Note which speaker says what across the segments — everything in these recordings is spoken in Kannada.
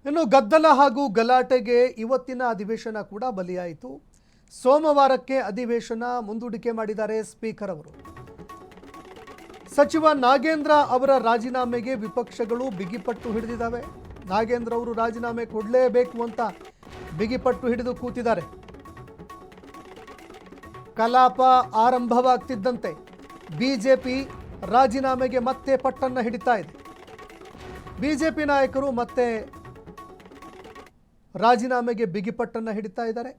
Speaker 1: ಇನ್ನು ಗದ್ದಲ ಹಾಗೂ ಗಲಾಟೆಗೆ ಇವತ್ತಿನ ಅಧಿವೇಶನ ಕೂಡ ಬಲಿಯಾಯಿತು. ಸೋಮವಾರಕ್ಕೆ ಅಧಿವೇಶನ ಮುಂದೂಡಿಕೆ ಮಾಡಿದ್ದಾರೆ ಸ್ಪೀಕರ್ ಅವರು. ಸಚಿವ ನಾಗೇಂದ್ರ ಅವರ ರಾಜೀನಾಮೆಗೆ ವಿಪಕ್ಷಗಳು ಬಿಗಿಪಟ್ಟು ಹಿಡಿದಿದ್ದಾವೆ. ನಾಗೇಂದ್ರ ಅವರು ರಾಜೀನಾಮೆ ಕೊಡಲೇಬೇಕು ಅಂತ ಬಿಗಿಪಟ್ಟು ಹಿಡಿದು ಕೂತಿದ್ದಾರೆ. ಕಲಾಪ ಆರಂಭವಾಗ್ತಿದ್ದಂತೆ ಬಿಜೆಪಿ ರಾಜೀನಾಮೆಗೆ ಮತ್ತೆ ಪಟ್ಟನ್ನ ಹಿಡಿತಾ ಇದೆ. ಬಿಜೆಪಿ ನಾಯಕರು ಮತ್ತೆ ರಾಜೀನಾಮೆಗೆ ಬಿಗಿಪಟ್ಟನ್ನು ಹಿಡಿತಾ ಇದ್ದಾರೆ.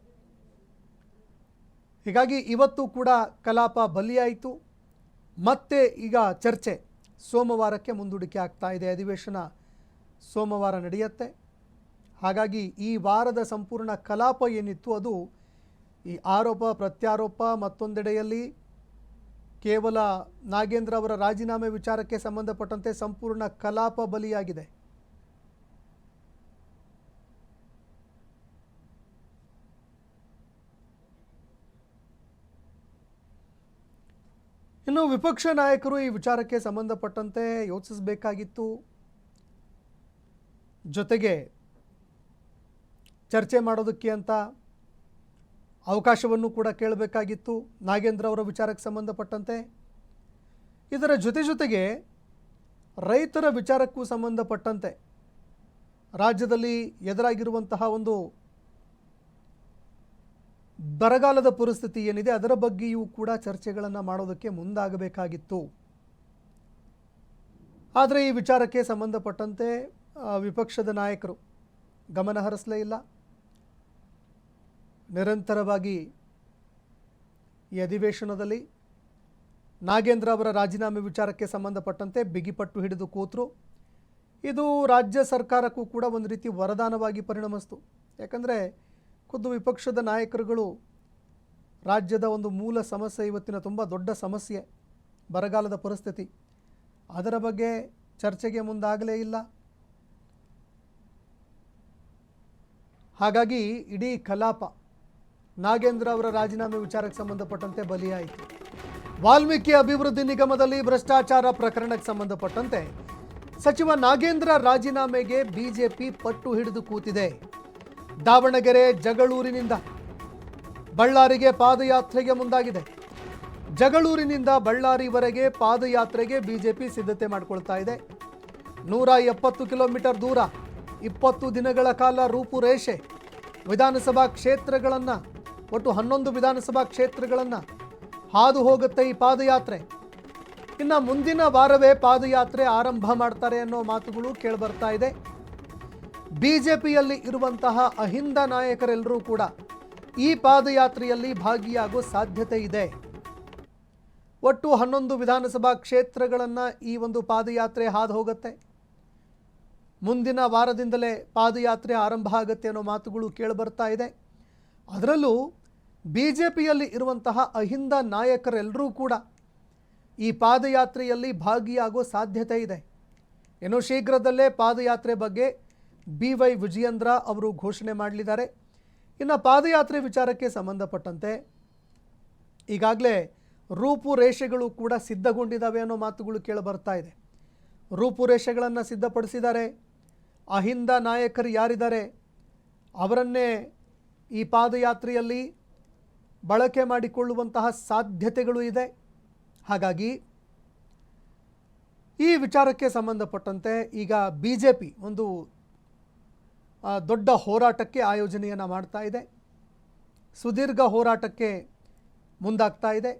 Speaker 1: ಹೀಗಾಗಿ ಇವತ್ತು ಕೂಡ ಕಲಾಪ ಬಲಿಯಾಯಿತು. ಮತ್ತೆ ಈಗ ಚರ್ಚೆ ಸೋಮವಾರಕ್ಕೆ ಮುಂದೂಡಿಕೆ ಆಗ್ತಾ ಇದೆ. ಅಧಿವೇಶನ ಸೋಮವಾರ ನಡೆಯುತ್ತೆ. ಹಾಗಾಗಿ ಈ ವಾರದ ಸಂಪೂರ್ಣ ಕಲಾಪ ಏನಿತ್ತು ಅದು ಈ ಆರೋಪ ಪ್ರತ್ಯಾರೋಪ, ಮತ್ತೊಂದೆಡೆಯಲ್ಲಿ ಕೇವಲ ನಾಗೇಂದ್ರ ಅವರ ರಾಜೀನಾಮೆ ವಿಚಾರಕ್ಕೆ ಸಂಬಂಧಪಟ್ಟಂತೆ ಸಂಪೂರ್ಣ ಕಲಾಪ ಬಲಿಯಾಗಿದೆ. ಇನ್ನು ವಿಪಕ್ಷ ನಾಯಕರು ಈ ವಿಚಾರಕ್ಕೆ ಸಂಬಂಧಪಟ್ಟಂತೆ ಯೋಚಿಸಬೇಕಾಗಿತ್ತು. ಜೊತೆಗೆ ಚರ್ಚೆ ಮಾಡೋದಕ್ಕೆ ಅಂತ ಅವಕಾಶವನ್ನು ಕೂಡ ಕೇಳಬೇಕಾಗಿತ್ತು ನಾಗೇಂದ್ರ ಅವರ ವಿಚಾರಕ್ಕೆ ಸಂಬಂಧಪಟ್ಟಂತೆ. ಇದರ ಜೊತೆಗೆ ರೈತರ ವಿಚಾರಕ್ಕೂ ಸಂಬಂಧಪಟ್ಟಂತೆ ರಾಜ್ಯದಲ್ಲಿ ಎದುರಾಗಿರುವಂತಹ ಒಂದು ಬರಗಾಲದ ಪರಿಸ್ಥಿತಿ ಏನಿದೆ ಅದರ ಬಗ್ಗೆಯೂ ಕೂಡ ಚರ್ಚೆಗಳನ್ನು ಮಾಡೋದಕ್ಕೆ ಮುಂದಾಗಬೇಕಾಗಿತ್ತು. ಆದರೆ ಈ ವಿಚಾರಕ್ಕೆ ಸಂಬಂಧಪಟ್ಟಂತೆ ವಿಪಕ್ಷದ ನಾಯಕರು ಗಮನ ಹರಿಸಲೇ ಇಲ್ಲ. ನಿರಂತರವಾಗಿ ಈ ಅಧಿವೇಶನದಲ್ಲಿ ನಾಗೇಂದ್ರ ಅವರ ರಾಜೀನಾಮೆ ವಿಚಾರಕ್ಕೆ ಸಂಬಂಧಪಟ್ಟಂತೆ ಬಿಗಿಪಟ್ಟು ಹಿಡಿದು ಕೂತರು. ಇದು ರಾಜ್ಯ ಸರ್ಕಾರಕ್ಕೂ ಕೂಡ ಒಂದು ರೀತಿ ವರದಾನವಾಗಿ ಪರಿಣಮಿಸಿತು. ಯಾಕಂದರೆ ಖುದ್ದು ವಿಪಕ್ಷದ ನಾಯಕರುಗಳು ರಾಜ್ಯದ ಒಂದು ಮೂಲ ಸಮಸ್ಯೆ, ಇವತ್ತಿನ ತುಂಬ ದೊಡ್ಡ ಸಮಸ್ಯೆ ಬರಗಾಲದ ಪರಿಸ್ಥಿತಿ, ಅದರ ಬಗ್ಗೆ ಚರ್ಚೆಗೆ ಮುಂದಾಗಲೇ ಇಲ್ಲ. ಹಾಗಾಗಿ ಇಡೀ ಕಲಾಪ ನಾಗೇಂದ್ರ ಅವರ ರಾಜೀನಾಮೆ ವಿಚಾರಕ್ಕೆ ಸಂಬಂಧಪಟ್ಟಂತೆ ಬಲಿಯಾಯಿತು. ವಾಲ್ಮೀಕಿ ಅಭಿವೃದ್ಧಿ ನಿಗಮದಲ್ಲಿ ಭ್ರಷ್ಟಾಚಾರ ಪ್ರಕರಣಕ್ಕೆ ಸಂಬಂಧಪಟ್ಟಂತೆ ಸಚಿವ ನಾಗೇಂದ್ರ ರಾಜೀನಾಮೆಗೆ ಬಿಜೆಪಿ ಪಟ್ಟು ಹಿಡಿದು ಕೂತಿದೆ. ದಾವಣಗೆರೆ ಜಗಳೂರಿನಿಂದ ಬಳ್ಳಾರಿಗೆ ಪಾದಯಾತ್ರೆಗೆ ಮುಂದಾಗಿದೆ. ಜಗಳೂರಿನಿಂದ ಬಳ್ಳಾರಿವರೆಗೆ ಪಾದಯಾತ್ರೆಗೆ ಬಿಜೆಪಿ ಸಿದ್ಧತೆ ಮಾಡಿಕೊಳ್ತಾ ಇದೆ. 170 ಕಿಲೋಮೀಟರ್ ದೂರ, 20 ದಿನಗಳ ಕಾಲ ರೂಪುರೇಷೆ, ವಿಧಾನಸಭಾ ಕ್ಷೇತ್ರಗಳನ್ನು ಒಟ್ಟು 11 ವಿಧಾನಸಭಾ ಕ್ಷೇತ್ರಗಳನ್ನು ಹಾದು ಹೋಗುತ್ತೆ ಈ ಪಾದಯಾತ್ರೆ. ಇನ್ನು ಮುಂದಿನ ವಾರವೇ ಪಾದಯಾತ್ರೆ ಆರಂಭ ಮಾಡ್ತಾರೆ ಅನ್ನೋ ಮಾತುಗಳು ಕೇಳಿಬರ್ತಾ ಇದೆ. ಬಿಜೆಪಿಯಲ್ಲಿ ಇರುವಂತಹ ಅಹಿಂದ ನಾಯಕರೆಲ್ಲರೂ ಕೂಡ ಈ ಪಾದಯಾತ್ರೆಯಲ್ಲಿ ಭಾಗಿಯಾಗೋ ಸಾಧ್ಯತೆ ಇದೆ. ಒಟ್ಟು 11 ವಿಧಾನಸಭಾ ಕ್ಷೇತ್ರಗಳನ್ನು ಈ ಒಂದು ಪಾದಯಾತ್ರೆ ಹಾದು ಹೋಗುತ್ತೆ. ಮುಂದಿನ ವಾರದಿಂದಲೇ ಪಾದಯಾತ್ರೆ ಆರಂಭ ಆಗುತ್ತೆ ಅನ್ನೋ ಮಾತುಗಳು ಕೇಳಿಬರ್ತಾ ಇದೆ. ಅದರಲ್ಲೂ ಬಿಜೆಪಿಯಲ್ಲಿ ಇರುವಂತಹ ಅಹಿಂದ ನಾಯಕರೆಲ್ಲರೂ ಕೂಡ ಈ ಪಾದಯಾತ್ರೆಯಲ್ಲಿ ಭಾಗಿಯಾಗೋ ಸಾಧ್ಯತೆ ಇದೆ. ಇನ್ನು ಶೀಘ್ರದಲ್ಲೇ ಪಾದಯಾತ್ರೆ ಬಗ್ಗೆ BY ವಿಜಯೇಂದ್ರ ಅವರು ಘೋಷಣೆ ಮಾಡಲಿದ್ದಾರೆ. ಇನ್ನು ಪಾದಯಾತ್ರೆ ವಿಚಾರಕ್ಕೆ ಸಂಬಂಧಪಟ್ಟಂತೆ ಈಗಾಗಲೇ ರೂಪುರೇಷೆಗಳು ಕೂಡ ಸಿದ್ಧಗೊಂಡಿದ್ದಾವೆ ಅನ್ನೋ ಮಾತುಗಳು ಕೇಳಿಬರ್ತಾ ಇದೆ. ರೂಪುರೇಷೆಗಳನ್ನು ಸಿದ್ಧಪಡಿಸಿದ್ದಾರೆ. ಅಹಿಂದ ನಾಯಕರು ಯಾರಿದ್ದಾರೆ ಅವರನ್ನೇ ಈ ಪಾದಯಾತ್ರೆಯಲ್ಲಿ ಬಳಕೆ ಮಾಡಿಕೊಳ್ಳುವಂತಹ ಸಾಧ್ಯತೆಗಳು ಇದೆ. ಹಾಗಾಗಿ ಈ ವಿಚಾರಕ್ಕೆ ಸಂಬಂಧಪಟ್ಟಂತೆ ಈಗ ಬಿಜೆಪಿ ಒಂದು ದೊಡ್ಡ ಹೋರಾಟಕ್ಕೆ ಆಯೋಜನೆಯನ್ನು ಮಾಡ್ತಾ ಇದೆ. ಸುದೀರ್ಘ ಹೋರಾಟಕ್ಕೆ ಮುಂದಾಗ್ತಾ ಇದೆ.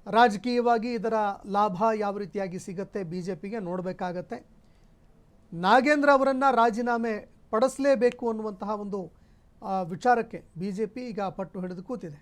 Speaker 1: ರಾಜಕೀಯವಾಗಿ ಇದರ ಲಾಭ ಯಾವ ರೀತಿಯಾಗಿ ಸಿಗುತ್ತೆ ಬಿಜೆಪಿಗೆ ನೋಡಬೇಕಾಗತ್ತೆ. ನಾಗೇಂದ್ರ ಅವರನ್ನು ರಾಜೀನಾಮೆ ಪಡಿಸಲೇಬೇಕು ಅನ್ನುವಂತಹ ಒಂದು ವಿಚಾರಕ್ಕೆ ಬಿಜೆಪಿ ಈಗ ಪಟ್ಟು ಹಿಡಿದು ಕೂತಿದೆ.